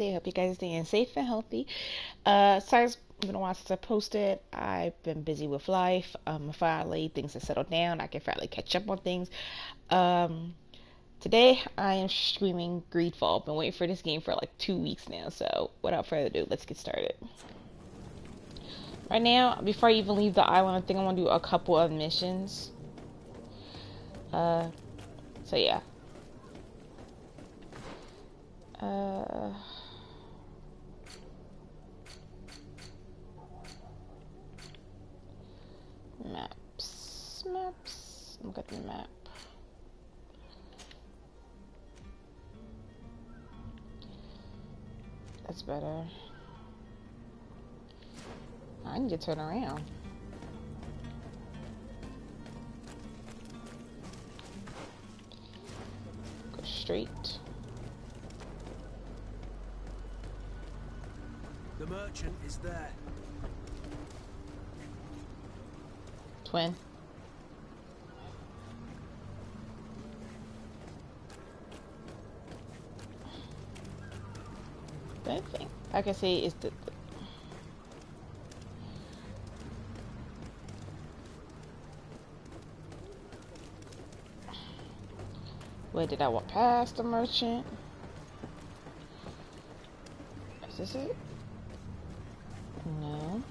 I hope you guys are staying safe and healthy. Sorry it's been a while since I posted. I've been busy with life. Finally things have settled down. I can finally catch up on things. Um, Today I am streaming Greedfall. I've been waiting for this game for like 2 weeks now. So without further ado, let's get started. Right now, before I even leave the island, I think I want to do a couple of missions. Uh, so yeah. Uh. Maps. Look at the map. That's better. I need to turn around. Go straight. The merchant is there. Twin. The only thing I can say is that where did I walk past the merchant? Is this it? No.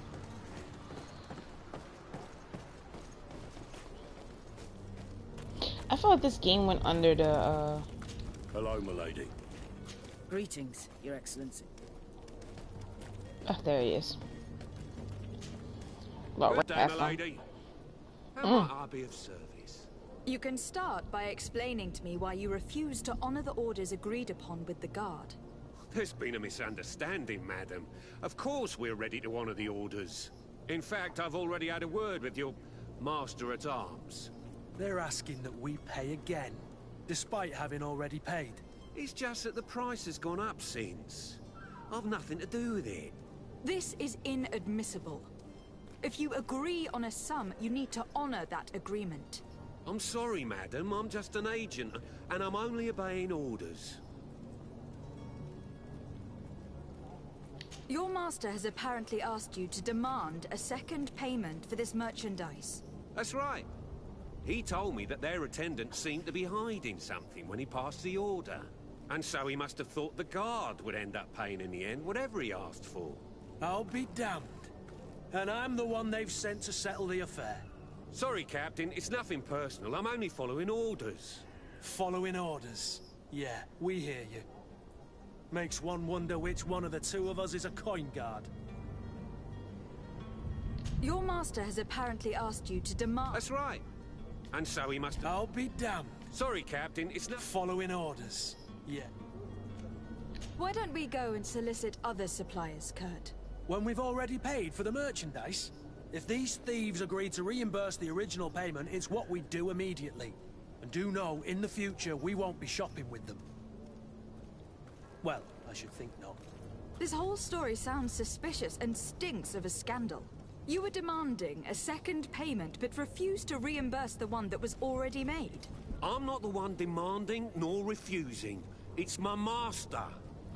I thought this game went under the Hello, milady. Greetings, Your Excellency. oh, there he is. Well, Good day, past him. milady. How might I be of service? You can start by explaining to me why you refuse to honor the orders agreed upon with the guard. There's been a misunderstanding, madam. Of course we're ready to honor the orders. In fact, I've already had a word with your master-at-arms. They're asking that we pay again, despite having already paid. It's just that the price has gone up since. I've nothing to do with it. This is inadmissible. If you agree on a sum, you need to honor that agreement. I'm sorry, madam. I'm just an agent, and I'm only obeying orders. Your master has apparently asked you to demand a second payment for this merchandise. That's right. He told me that their attendant seemed to be hiding something when he passed the order. And so he must have thought the guard would end up paying in the end, whatever he asked for. I'll be damned. And I'm the one they've sent to settle the affair. Sorry, Captain, it's nothing personal. I'm only following orders. Following orders. Yeah, we hear you. Makes one wonder which one of the two of us is a coin guard. Your master has apparently asked you to demand... That's right. And so he must have... I'll be damned. Sorry, Captain, it's not... Following orders. Yeah. Why don't we go and solicit other suppliers, Kurt? When we've already paid for the merchandise? If these thieves agree to reimburse the original payment, it's what we do immediately. And do know, in the future, we won't be shopping with them. Well, I should think not. This whole story sounds suspicious and stinks of a scandal. You were demanding a second payment, but refused to reimburse the one that was already made. I'm not the one demanding nor refusing. It's my master.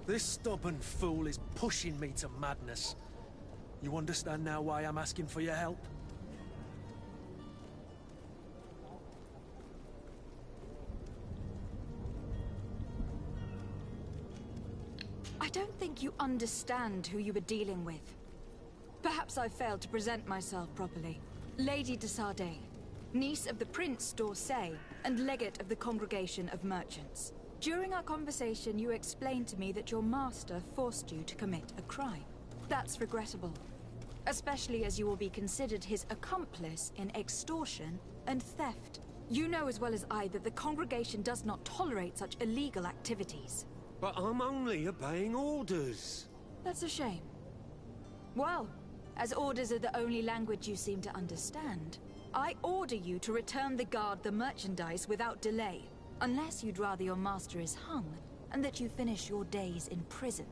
This stubborn fool is pushing me to madness. You understand now why I'm asking for your help? I don't think you understand who you were dealing with. Perhaps I failed to present myself properly. Lady de Sardet, niece of the Prince d'Orsay, and legate of the Congregation of Merchants. During our conversation, you explained to me that your master forced you to commit a crime. That's regrettable, especially as you will be considered his accomplice in extortion and theft. You know as well as I that the Congregation does not tolerate such illegal activities. But I'm only obeying orders. That's a shame. Well, as orders are the only language you seem to understand, I order you to return the guard the merchandise without delay, unless you'd rather your master is hung, and that you finish your days in prison.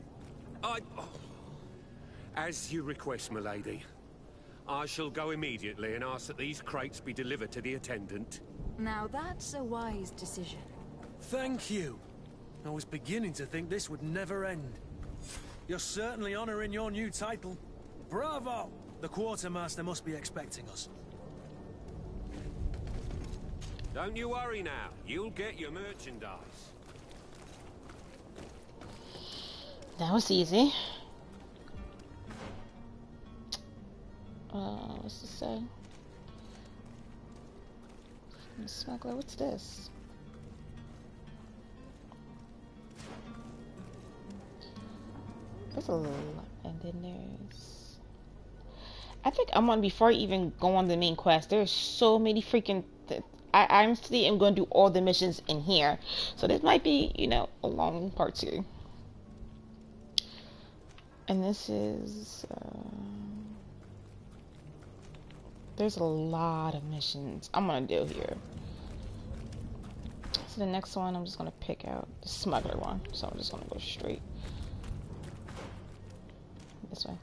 As you request, milady. I shall go immediately and ask that these crates be delivered to the attendant. Now that's a wise decision. Thank you. I was beginning to think this would never end. You're certainly honoring your new title. Bravo! The quartermaster must be expecting us. Don't you worry now. You'll get your merchandise. That was easy. What's this say? Smuggler, what's this? There's a lot, and then there's... I think I'm on, before I even go on the main quest, there's so many freaking... I honestly am going to do all the missions in here. So this might be, you know, a long part here. And this is... there's a lot of missions I'm going to do here. So the next one, I'm just going to pick out the smuggler one. So I'm just going to go straight this way.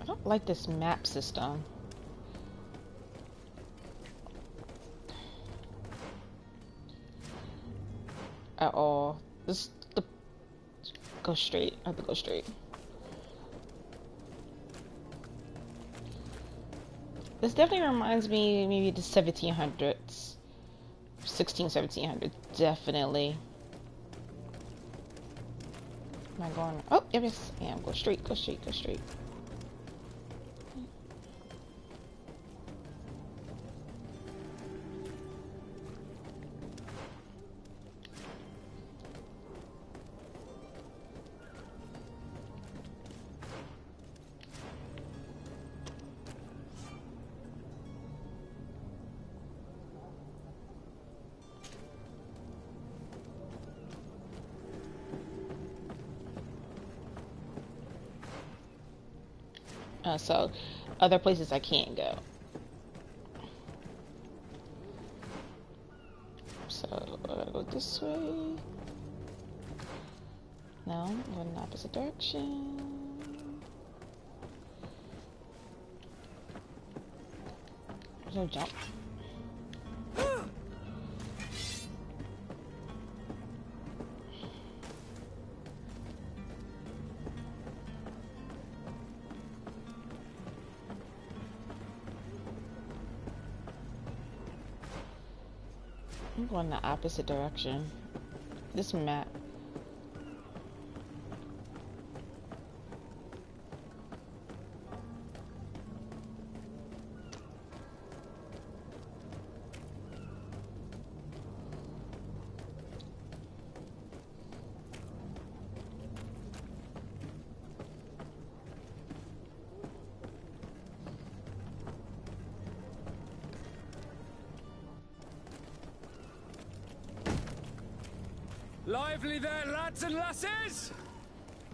I don't like this map system. At all. Go straight. I have to go straight. This definitely reminds me maybe the 1700s. 1700s. Definitely. Am I going? Oh, yes. Yeah, go straight, go straight, go straight. So other places I can't go. So I gotta go this way. No, I'm going in the opposite direction. There's no jump. I'm going the opposite direction. This map. Lively there, lads and lasses!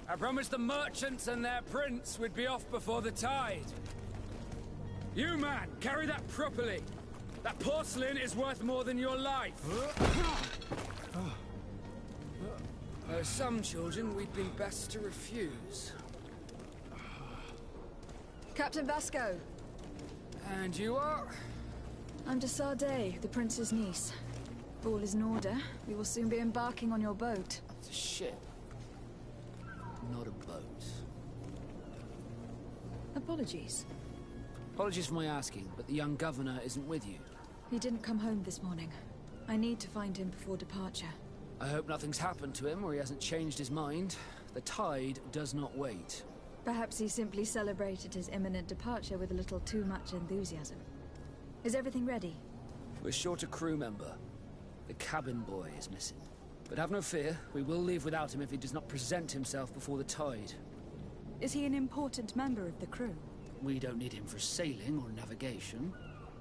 I promised the merchants and their prince we'd be off before the tide. You, man, carry that properly. That porcelain is worth more than your life. There are some children we'd be best to refuse. Captain Vasco. And you are? I'm de Sardet, the prince's niece. All is in order. We will soon be embarking on your boat. It's a ship, not a boat. Apologies. Apologies for my asking, but the young governor isn't with you. He didn't come home this morning. I need to find him before departure. I hope nothing's happened to him or he hasn't changed his mind. The tide does not wait. Perhaps he simply celebrated his imminent departure with a little too much enthusiasm. Is everything ready? We're short a crew member. The cabin boy is missing. But have no fear, we will leave without him if he does not present himself before the tide. Is he an important member of the crew? We don't need him for sailing or navigation.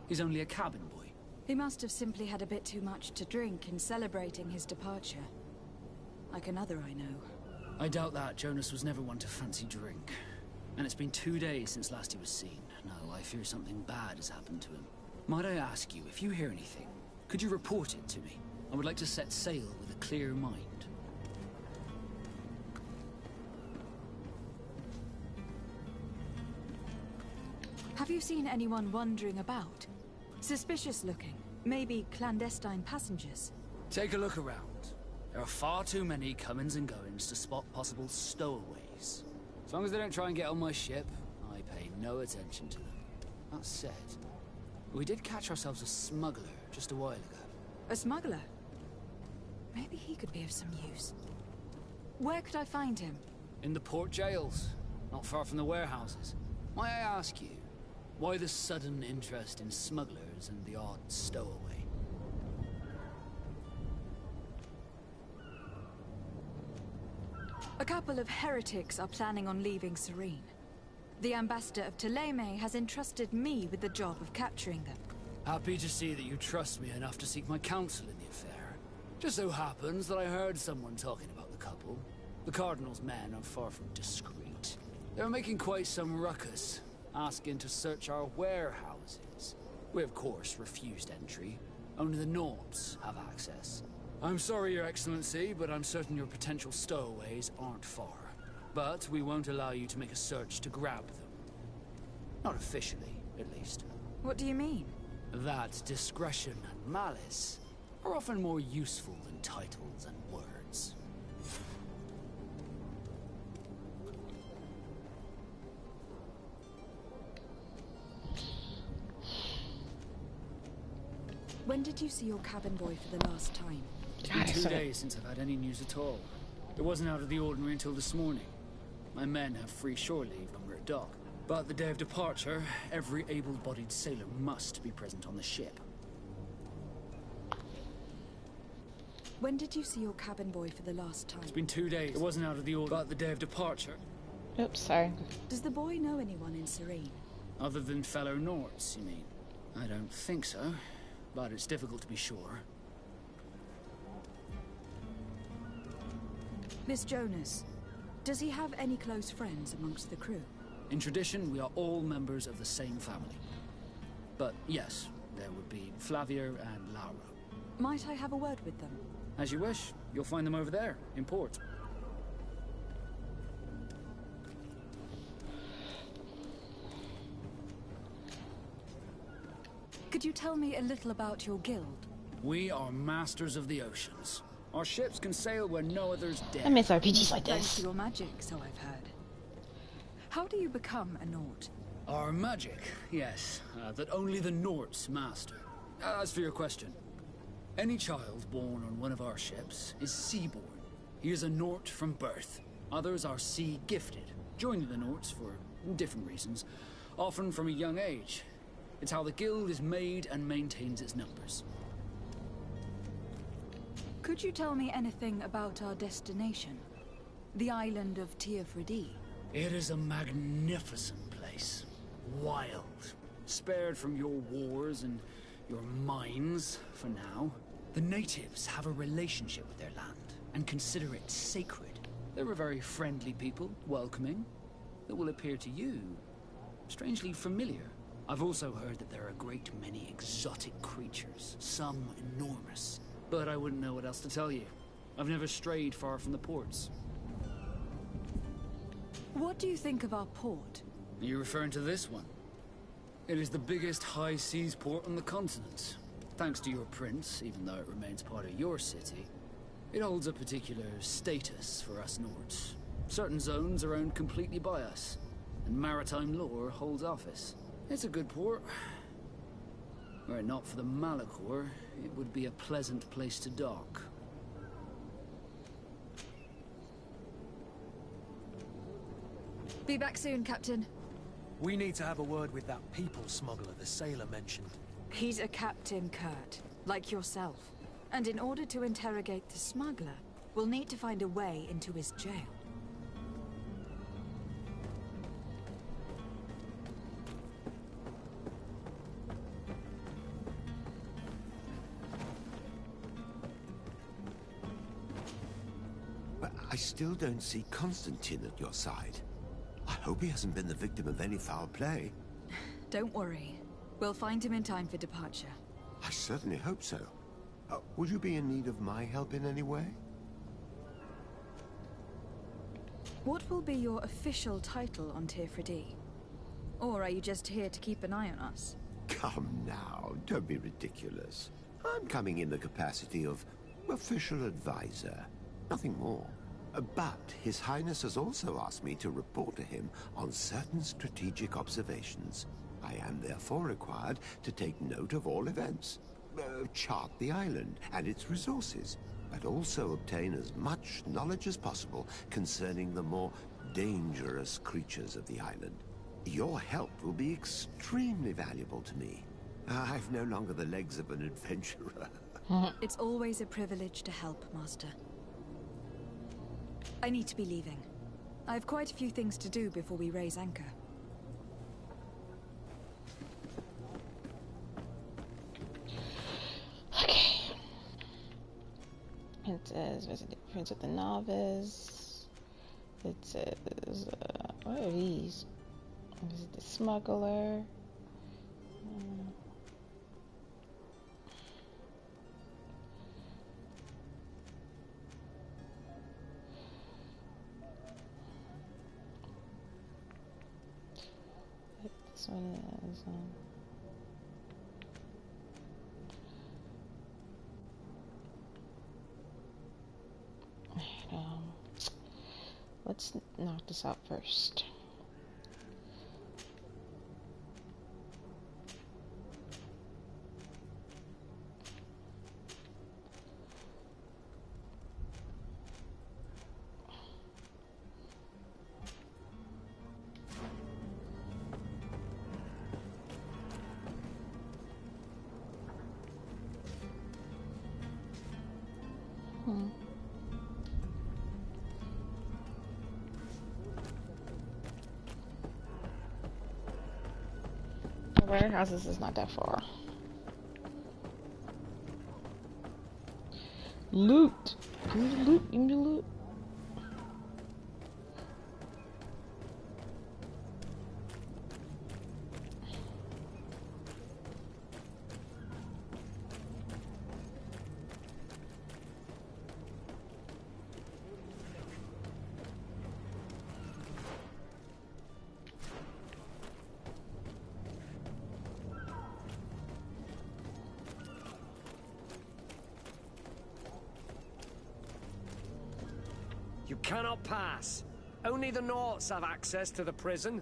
He's only a cabin boy. He must have simply had a bit too much to drink in celebrating his departure. Like another I know. I doubt that. Jonas was never one to fancy drink. And it's been 2 days since last he was seen. No, I fear something bad has happened to him. Might I ask you, if you hear anything, could you report it to me? I would like to set sail with a clear mind. Have you seen anyone wandering about? Suspicious looking. Maybe clandestine passengers. Take a look around. There are far too many comings and goings to spot possible stowaways. As long as they don't try and get on my ship, I pay no attention to them. That said, we did catch ourselves a smuggler just a while ago. A smuggler? Maybe he could be of some use. Where could I find him? In the port jails, not far from the warehouses. May I ask you, why the sudden interest in smugglers and the odd stowaway? A couple of heretics are planning on leaving Serene. The ambassador of Ptolemy has entrusted me with the job of capturing them. Happy to see that you trust me enough to seek my counsel in the affair. Just so happens that I heard someone talking about the couple. The Cardinal's men are far from discreet. They're making quite some ruckus, asking to search our warehouses. We of course refused entry. Only the Nords have access. I'm sorry, Your Excellency, but I'm certain your potential stowaways aren't far. But we won't allow you to make a search to grab them. Not officially, at least. What do you mean? That discretion and malice are often more useful than titles and words. When did you see your cabin boy for the last time? It's been 2 days since I've had any news at all. It wasn't out of the ordinary until this morning. My men have free shore leave when we're at dock. But the day of departure, every able-bodied sailor must be present on the ship. When did you see your cabin boy for the last time? It's been 2 days. It wasn't out of the ordinary. But the day of departure... Oops, sorry. Does the boy know anyone in Serene? Other than fellow Nords, you mean? I don't think so, but it's difficult to be sure. Miss Jonas, does he have any close friends amongst the crew? In tradition, we are all members of the same family. But yes, there would be Flavia and Laura. Might I have a word with them? As you wish. You'll find them over there, in port. Could you tell me a little about your guild? We are masters of the oceans. Our ships can sail where no others dare. I miss RPGs like Thanks this. to your magic, so I've heard. How do you become a Nord? Our magic, yes, that only the Nords master. As for your question, any child born on one of our ships is seaborn. He is a Nord from birth. Others are sea-gifted, joining the Nords for different reasons, often from a young age. It's how the guild is made and maintains its numbers. Could you tell me anything about our destination? The island of Teofredi? It is a magnificent place. Wild. Spared from your wars and your mines, for now. The natives have a relationship with their land, and consider it sacred. They're a very friendly people, welcoming, that will appear to you strangely familiar. I've also heard that there are a great many exotic creatures, some enormous. But I wouldn't know what else to tell you. I've never strayed far from the ports. What do you think of our port? Are you referring to this one? It is the biggest high seas port on the continent. Thanks to your prince, even though it remains part of your city, it holds a particular status for us Nords. Certain zones are owned completely by us, and maritime law holds office. It's a good port. Were it not for the Malachor, it would be a pleasant place to dock. Be back soon, Captain. We need to have a word with that people smuggler the sailor mentioned. He's a Captain Kurt, like yourself. And in order to interrogate the smuggler, we'll need to find a way into his jail. But I still don't see Constantine at your side. I hope he hasn't been the victim of any foul play. Don't worry. We'll find him in time for departure. I certainly hope so. Would you be in need of my help in any way? What will be your official title on Teofredi? Or are you just here to keep an eye on us? Come now, don't be ridiculous. I'm coming in the capacity of official advisor, nothing more. But His Highness has also asked me to report to him on certain strategic observations. I am therefore required to take note of all events, chart the island and its resources, but also obtain as much knowledge as possible concerning the more dangerous creatures of the island. Your help will be extremely valuable to me. I've no longer the legs of an adventurer. It's always a privilege to help, Master. I need to be leaving. I have quite a few things to do before we raise anchor. Okay. It says visit the Prince of the Novice. It says what are these? Visit the Smuggler. This one is let's knock this out first. The warehouses is not that far. Loot! Give me the loot, give me the loot. You cannot pass. Only the Naughts have access to the prison.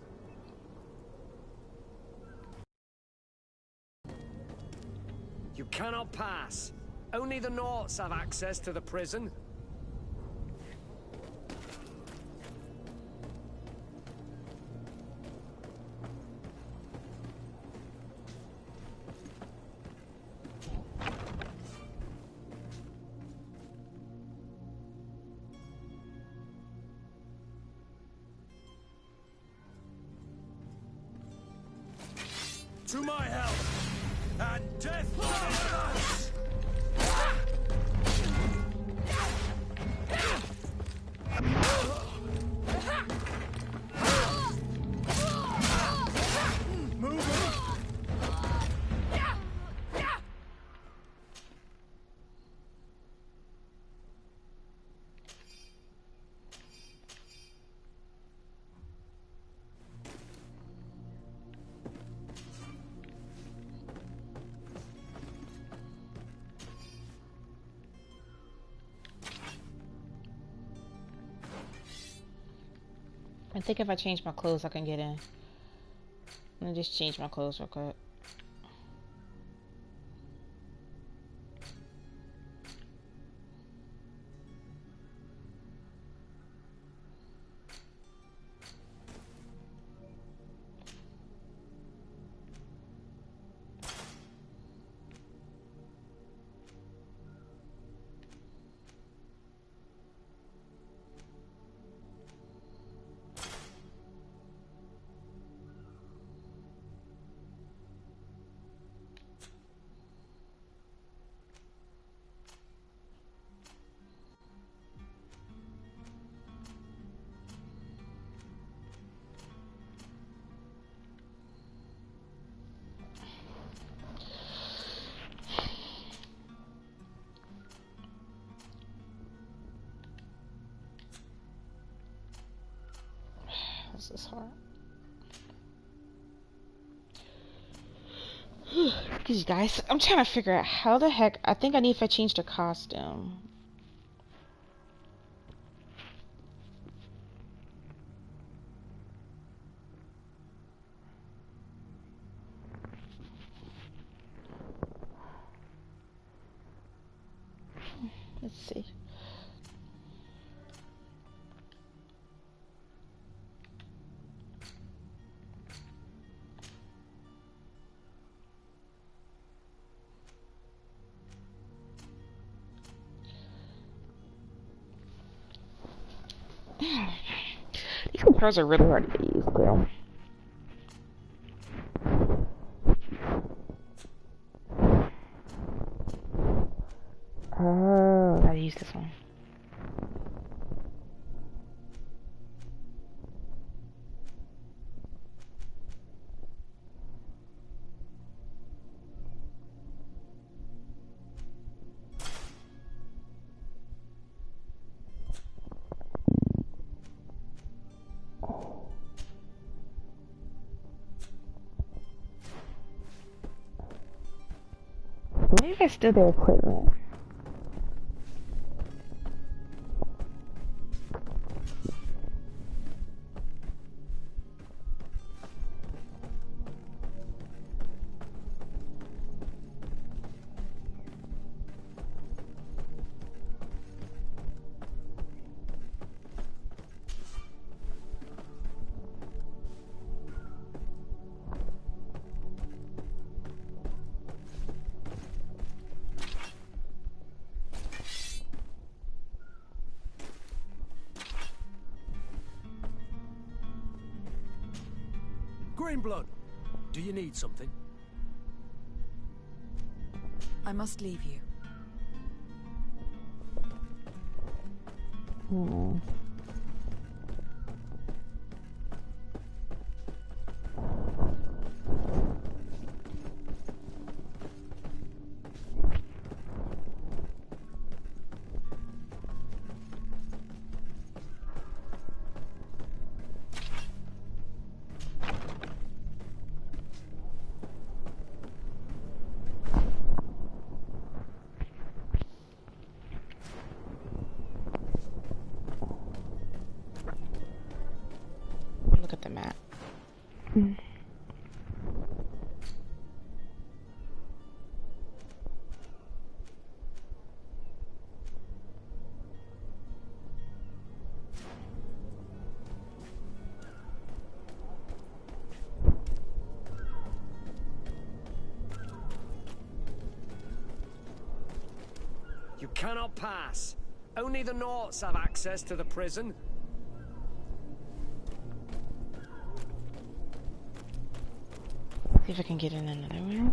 You cannot pass. Only the Naughts have access to the prison. To my help! And death to the others! I think if I change my clothes, I can get in. Let me just change my clothes real quick. This is hard. Excuse you guys. I'm trying to figure out how the heck. I think I need to change the costume. Let's see. These controls are really hard to use, girl. Oh, I gotta use this one. Maybe I still their equipment. Greenblood, do you need something? I must leave you. Look at the map. You cannot pass. Only the Naughts have access to the prison. See if I can get in another room.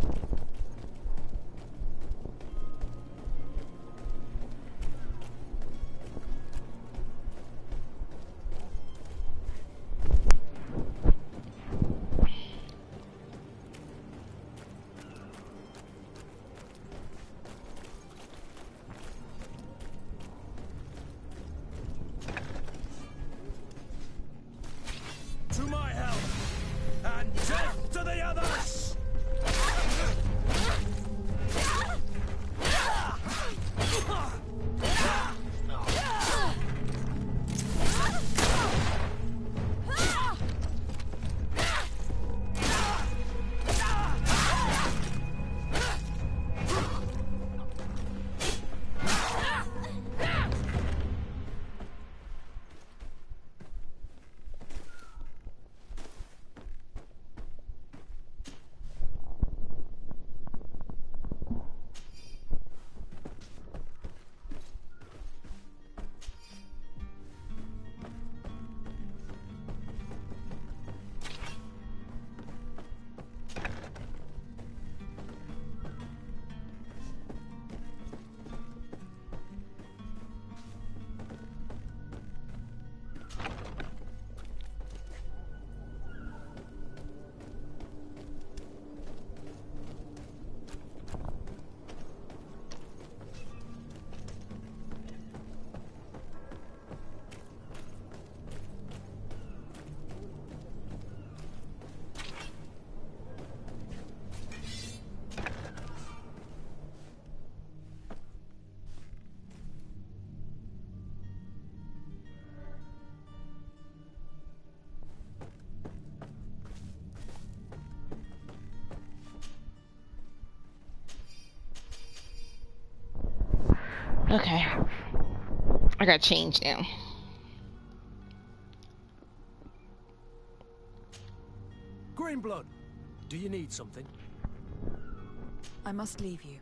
To my help! And death to the others! Okay. I got change now. Greenblood, do you need something? I must leave you.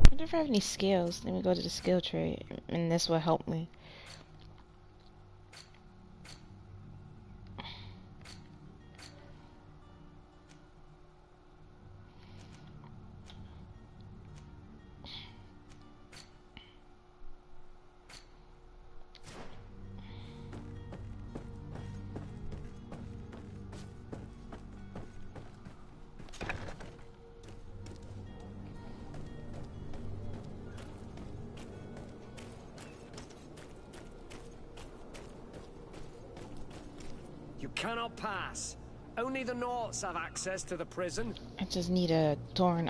I wonder if I have any skills. Let me go to the skill tree, and this will help me. You cannot pass. Only the Naughts have access to the prison. I just need a torso.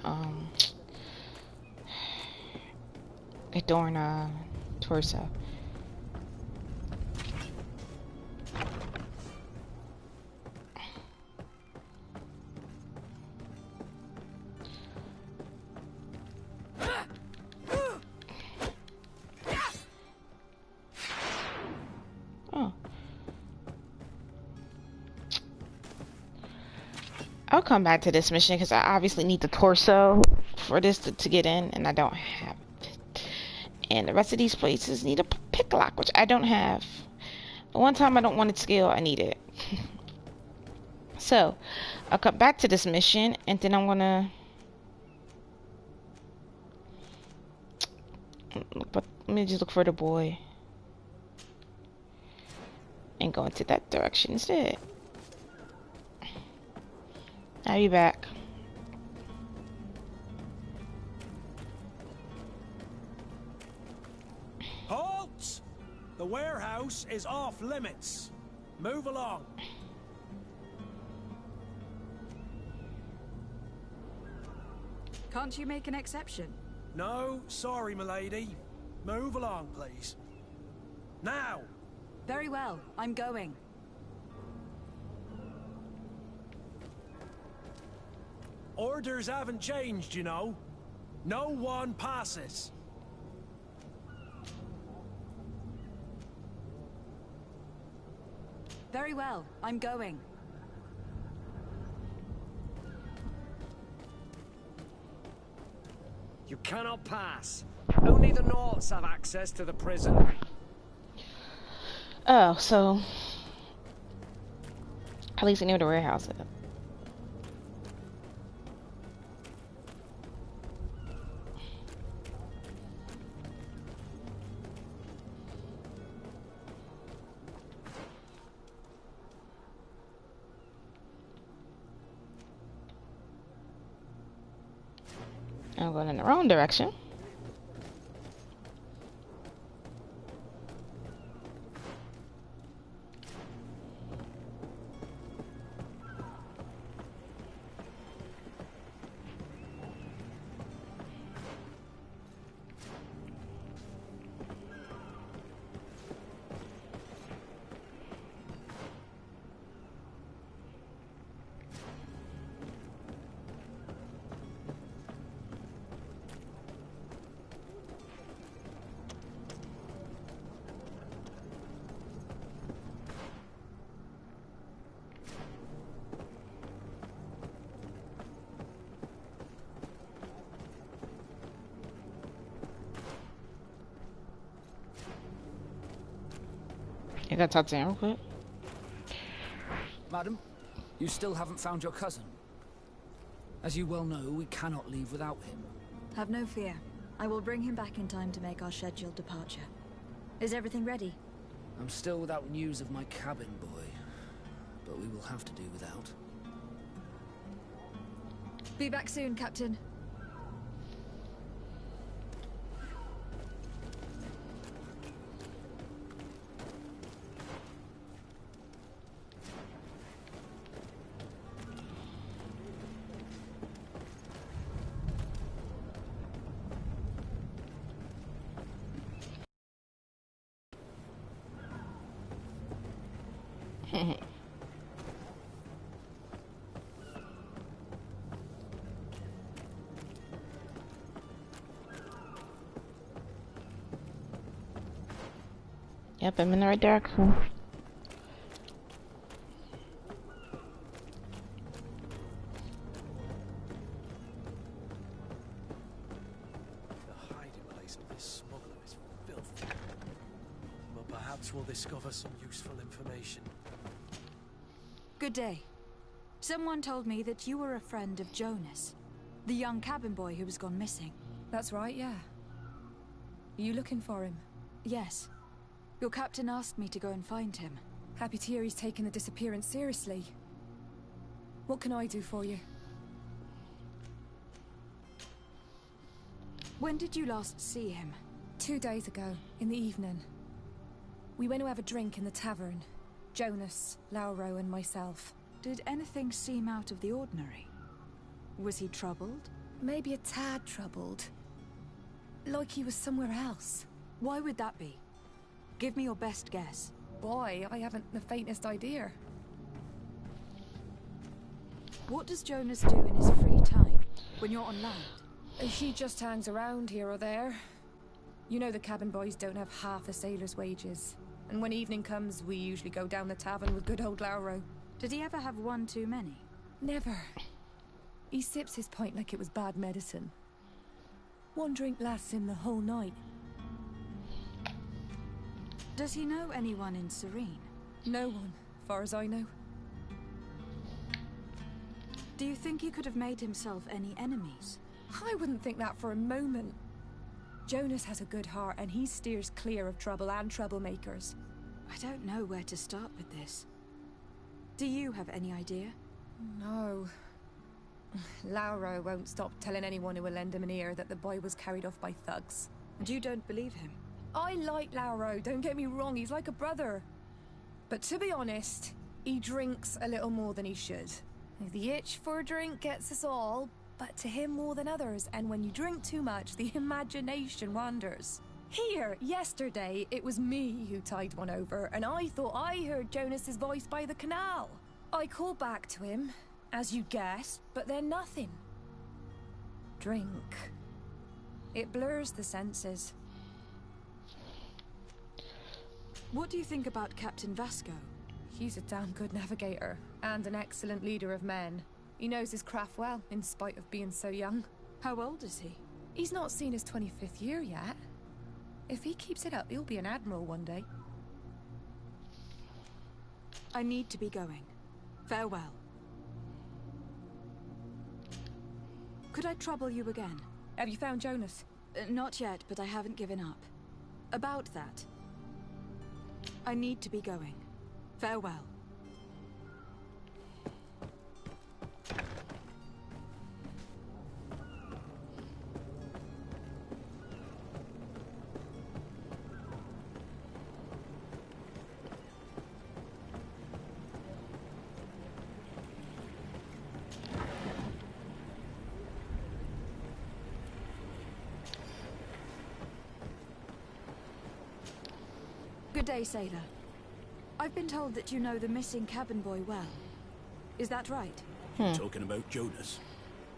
Oh. I'll come back to this mission because I obviously need the torso for this to get in, and I don't have it. And the rest of these places need a pick lock, which I don't have. One time I don't want it skill, I need it. So, I'll come back to this mission, and then I'm gonna... But let me just look for the boy. And go into that direction instead. I'll be back. Halt! The warehouse is off limits. Move along. Can't you make an exception? No, sorry, milady. Move along, please. Now! Very well, I'm going. Orders haven't changed, you know. No one passes. Very well, I'm going. You cannot pass. Only the Naughts have access to the prison. Oh, so... At least I know where the warehouse is. I'm going in the wrong direction. gotta talk to him real quick. Madam, you still haven't found your cousin. As you well know, we cannot leave without him. Have no fear. I will bring him back in time to make our scheduled departure. Is everything ready? I'm still without news of my cabin boy, but we will have to do without. Be back soon, Captain. Yep, I'm in the right direction. The hiding place of this smuggler is filthy. But perhaps we'll discover some useful information. Good day. Someone told me that you were a friend of Jonas, the young cabin boy who was gone missing. That's right, yeah. Are you looking for him? Yes. Your captain asked me to go and find him. Happy to hear he's taken the disappearance seriously. What can I do for you? When did you last see him? 2 days ago, in the evening. We went to have a drink in the tavern. Jonas, Lauro and myself. Did anything seem out of the ordinary? Was he troubled? Maybe a tad troubled. Like he was somewhere else. Why would that be? Give me your best guess. Boy, I haven't the faintest idea. What does Jonas do in his free time, when you're on land? He just hangs around here or there. You know the cabin boys don't have half a sailor's wages. And when evening comes, we usually go down the tavern with good old Lauro. Did he ever have one too many? Never. He sips his pint like it was bad medicine. One drink lasts him the whole night. Does he know anyone in Serene? No one, far as I know. Do you think he could have made himself any enemies? I wouldn't think that for a moment. Jonas has a good heart and he steers clear of trouble and troublemakers. I don't know where to start with this. Do you have any idea? No. Lauro won't stop telling anyone who will lend him an ear that the boy was carried off by thugs. And you don't believe him? I like Lauro, don't get me wrong, he's like a brother. But to be honest, he drinks a little more than he should. The itch for a drink gets us all, but to him more than others, and when you drink too much, the imagination wanders. Here, yesterday, it was me who tied one over, and I thought I heard Jonas's voice by the canal. I called back to him, as you guessed, but then nothing. Drink. It blurs the senses. What do you think about Captain Vasco? He's a damn good navigator, and an excellent leader of men. He knows his craft well, in spite of being so young. How old is he? He's not seen his 25th year yet. If he keeps it up, he'll be an admiral one day. I need to be going. Farewell. Could I trouble you again? Have you found Jonas? Not yet, but I haven't given up. About that. I need to be going. Farewell. Good day, sailor. I've been told that you know the missing cabin boy well. Is that right? You talking about Jonas?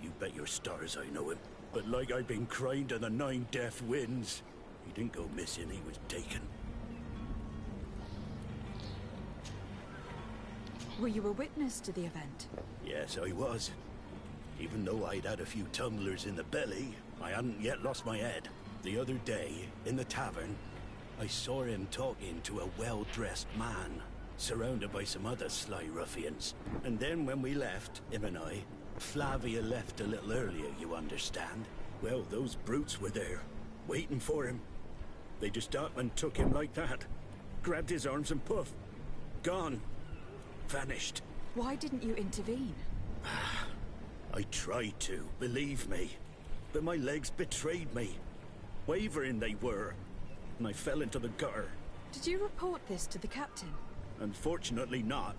You bet your stars I know him. But like I've been crying to the 9 death winds, he didn't go missing, he was taken. Were you a witness to the event? Yes, I was. Even though I'd had a few tumblers in the belly, I hadn't yet lost my head. The other day, in the tavern, I saw him talking to a well-dressed man, surrounded by some other sly ruffians. And then when we left, him and I, Flavia left a little earlier, you understand? Well, those brutes were there, waiting for him. They just up and took him like that. Grabbed his arms and poof. Gone. Vanished. Why didn't you intervene? I tried to, believe me. But my legs betrayed me. Wavering they were. And I fell into the gutter. Did you report this to the captain? Unfortunately not.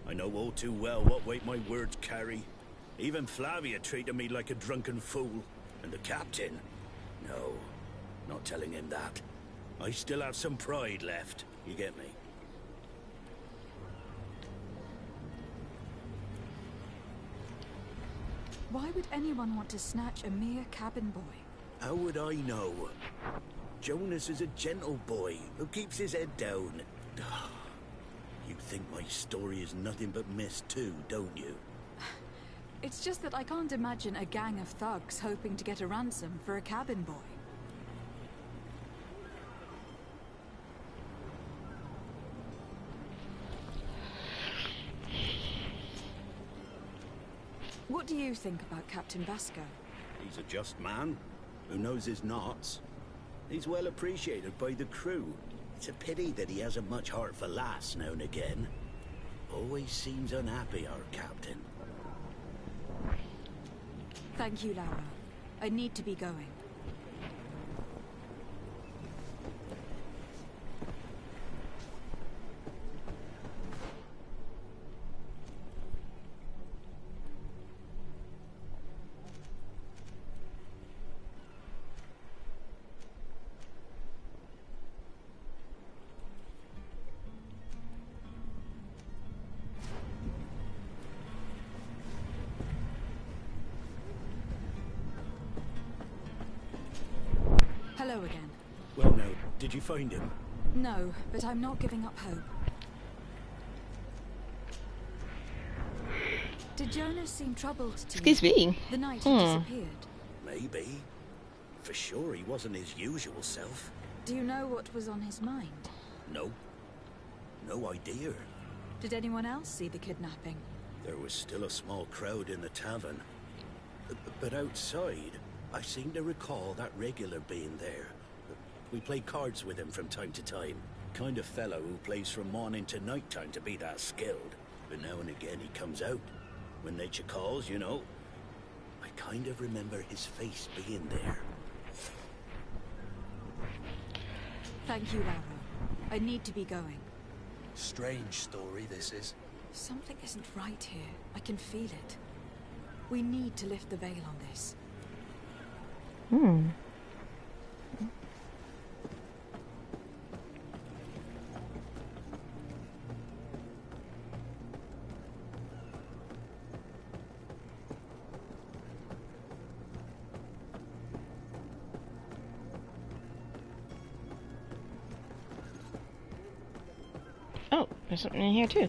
I know all too well what weight my words carry. Even Flavia treated me like a drunken fool. And the captain? No, not telling him that. I still have some pride left. You get me? Why would anyone want to snatch a mere cabin boy? How would I know? Jonas is a gentle boy who keeps his head down. You think my story is nothing but mist too, don't you? It's just that I can't imagine a gang of thugs hoping to get a ransom for a cabin boy. What do you think about Captain Vasco? He's a just man who knows his knots. He's well appreciated by the crew. It's a pity that he hasn't much heart for lass now and again. Always seems unhappy, our captain. Thank you, Laura. I need to be going. Hello again. Well now, did you find him? No, but I'm not giving up hope. Did Jonas seem troubled to you? Excuse me. The night he disappeared. Maybe. For sure he wasn't his usual self. Do you know what was on his mind? No. No idea. Did anyone else see the kidnapping? There was still a small crowd in the tavern. But outside, I seem to recall that regular being there. We play cards with him from time to time. Kind of fellow who plays from morning to night time to be that skilled. But now and again he comes out. When nature calls, you know. I kind of remember his face being there. Thank you, Laura. I need to be going. Strange story, this is. Something isn't right here. I can feel it. We need to lift the veil on this. Oh, there's something in here too.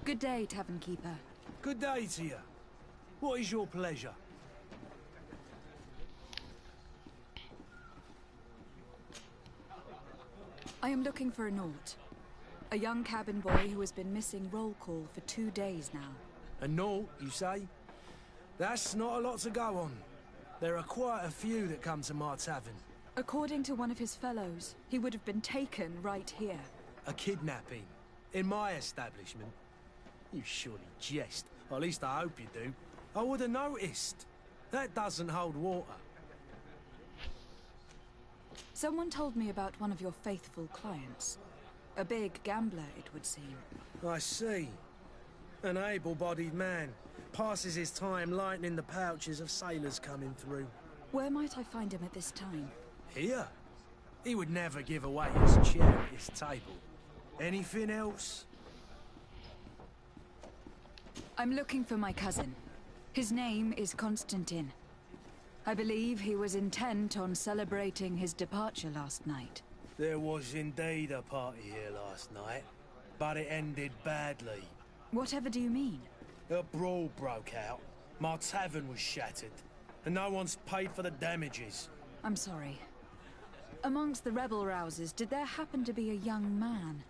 Good day, Tavern Keeper. Good day to you. What is your pleasure? I am looking for a Naut. A young cabin boy who has been missing roll call for 2 days now. A Naut, you say? That's not a lot to go on. There are quite a few that come to my tavern. According to one of his fellows, he would have been taken right here. A kidnapping? In my establishment? You surely jest. Or at least I hope you do. I would have noticed. That doesn't hold water. Someone told me about one of your faithful clients. A big gambler, it would seem. I see. An able-bodied man. Passes his time lightening the pouches of sailors coming through. Where might I find him at this time? Here? He would never give away his chair at his table. Anything else? I'm looking for my cousin. His name is Constantine. I believe he was intent on celebrating his departure last night. There was indeed a party here last night, but it ended badly. Whatever do you mean? A brawl broke out. My tavern was shattered, and no one's paid for the damages. I'm sorry. Amongst the rebel rousers, did there happen to be a young man?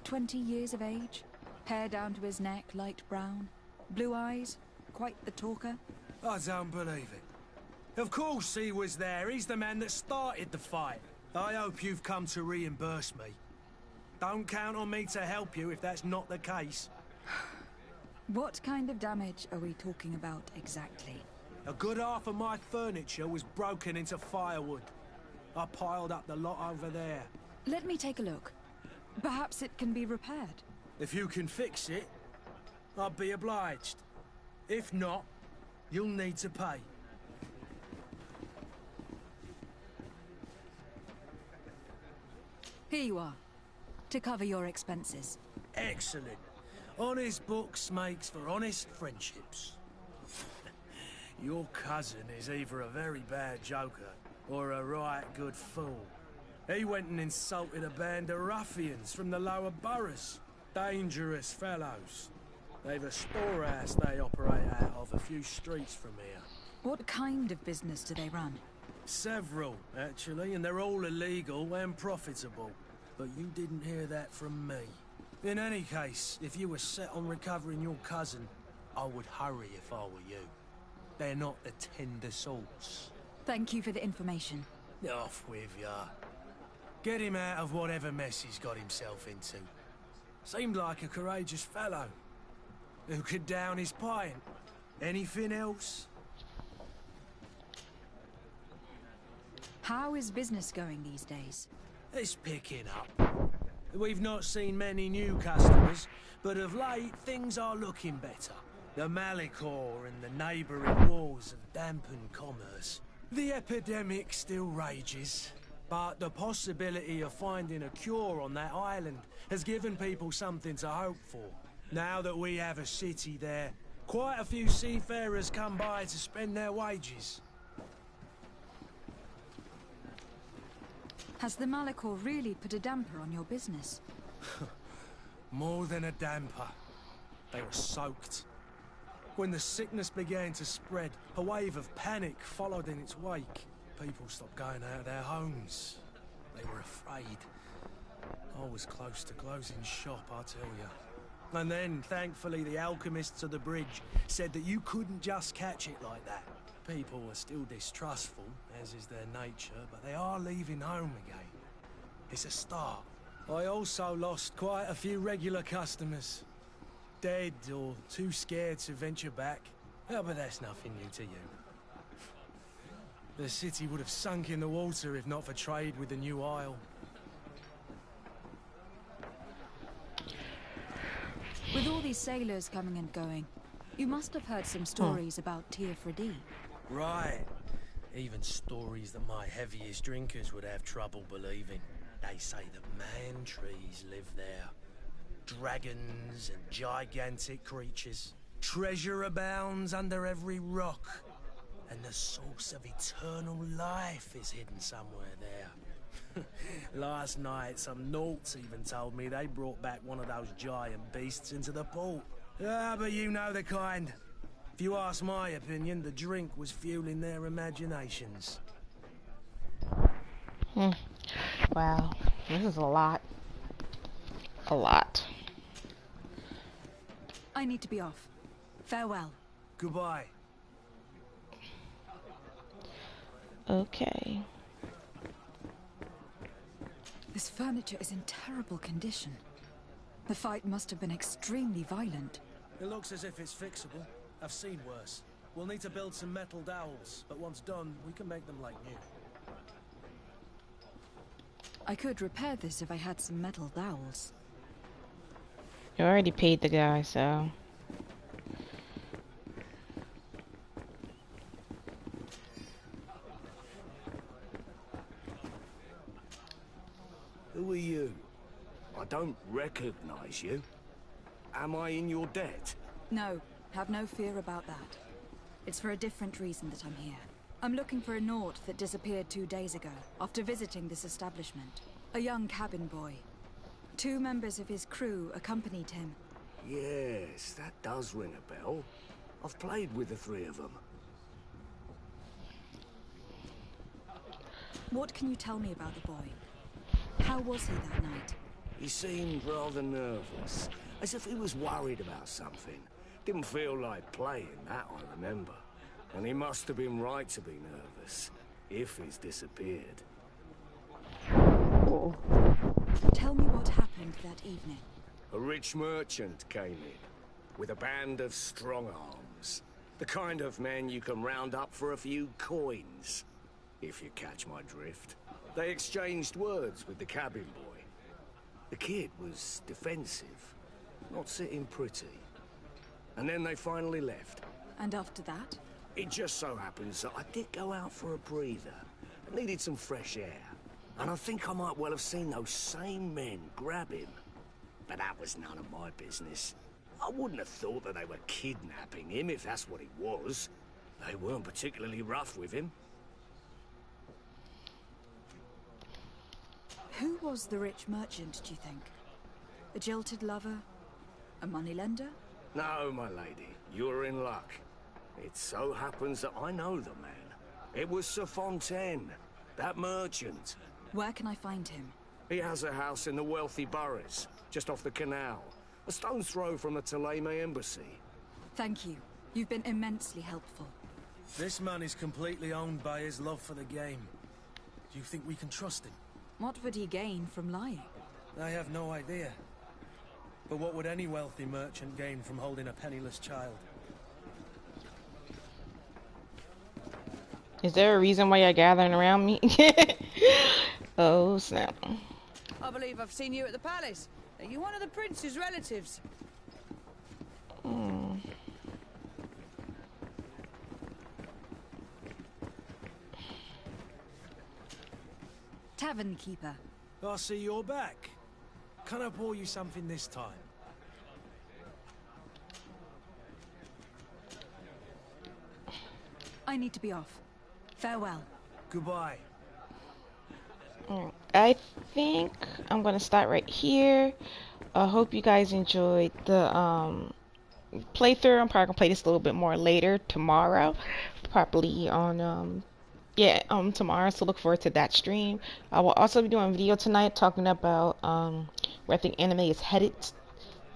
20 years of age? Hair down to his neck, light brown? Blue eyes? Quite the talker? I don't believe it. Of course he was there. He's the man that started the fight. I hope you've come to reimburse me. Don't count on me to help you if that's not the case. What kind of damage are we talking about exactly? A good half of my furniture was broken into firewood. I piled up the lot over there. Let me take a look. Perhaps it can be repaired. If you can fix it, I'll be obliged. If not, you'll need to pay. Here you are, to cover your expenses. Excellent. Honest books makes for honest friendships. Your cousin is either a very bad joker or a right good fool. He went and insulted a band of ruffians from the lower boroughs. Dangerous fellows. They've a storehouse they operate out of a few streets from here. What kind of business do they run? Several, actually, and they're all illegal and profitable. But you didn't hear that from me. In any case, if you were set on recovering your cousin, I would hurry if I were you. They're not the tender sorts. Thank you for the information. Off with ya. Get him out of whatever mess he's got himself into. Seemed like a courageous fellow. Who could down his pint. Anything else? How is business going these days? It's picking up. We've not seen many new customers, but of late things are looking better. The Malicor and the neighbouring wars have dampened commerce. The epidemic still rages, but the possibility of finding a cure on that island has given people something to hope for. Now that we have a city there, quite a few seafarers come by to spend their wages. Has the Malicor really put a damper on your business? More than a damper. They were soaked. When the sickness began to spread, a wave of panic followed in its wake. People stopped going out of their homes. They were afraid. I was close to closing shop, I tell you. And then, thankfully, the alchemists of the bridge said that you couldn't just catch it like that. People are still distrustful, as is their nature, but they are leaving home again. It's a start. I also lost quite a few regular customers. Dead or too scared to venture back. Oh, but that's nothing new to you. The city would have sunk in the water if not for trade with the new isle. With all these sailors coming and going, you must have heard some stories about Tir Freddy. Right. Even stories that my heaviest drinkers would have trouble believing. They say that man trees live there. Dragons and gigantic creatures. Treasure abounds under every rock. And the source of eternal life is hidden somewhere there. Last night, some naughts even told me they brought back one of those giant beasts into the port. Ah, but you know the kind. If you ask my opinion, the drink was fueling their imaginations. Wow, this is a lot. A lot. I need to be off. Farewell. Goodbye. Okay. This furniture is in terrible condition. The fight must have been extremely violent. It looks as if it's fixable. I've seen worse. We'll need to build some metal dowels, but once done, we can make them like new. I could repair this if I had some metal dowels. You already paid the guy, so... Who are you? I don't recognize you. Am I in your debt? No, have no fear about that. It's for a different reason that I'm here. I'm looking for a Naut that disappeared 2 days ago, after visiting this establishment. A young cabin boy. 2 members of his crew accompanied him. Yes, that does ring a bell. I've played with the 3 of them. What can you tell me about the boy? How was he that night? He seemed rather nervous, as if he was worried about something. Didn't feel like playing, that I remember. And he must have been right to be nervous, if he's disappeared. Tell me what happened that evening. A rich merchant came in, with a band of strong arms. The kind of men you can round up for a few coins, if you catch my drift. They exchanged words with the cabin boy. The kid was defensive, not sitting pretty. And then they finally left. And after that? It just so happens that I did go out for a breather. I needed some fresh air. And I think I might well have seen those same men grab him. But that was none of my business. I wouldn't have thought that they were kidnapping him, if that's what it was. They weren't particularly rough with him. Who was the rich merchant, do you think? A jilted lover? A moneylender? No, my lady, you're in luck. It so happens that I know the man. It was Sir Fontaine, that merchant. Where can I find him? He has a house in the wealthy boroughs, just off the canal. A stone's throw from the Theleme embassy. Thank you. You've been immensely helpful. This man is completely owned by his love for the game. Do you think we can trust him? What would he gain from lying? I have no idea. But what would any wealthy merchant gain from holding a penniless child? Is there a reason why you're gathering around me? Oh, snap. I believe I've seen you at the palace. Are you one of the prince's relatives? Tavern keeper. I see you're back. Can I pour you something this time? I need to be off. Farewell. Goodbye. I think I'm gonna start right here. I hope you guys enjoyed the playthrough. I'm probably gonna play this a little bit more later tomorrow, probably on tomorrow. So look forward to that stream. I will also be doing a video tonight talking about where I think anime is headed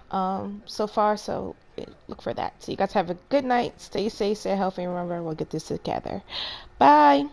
so far. So look for that. So you guys have a good night. Stay safe, stay healthy, and remember, we'll get this together. Bye.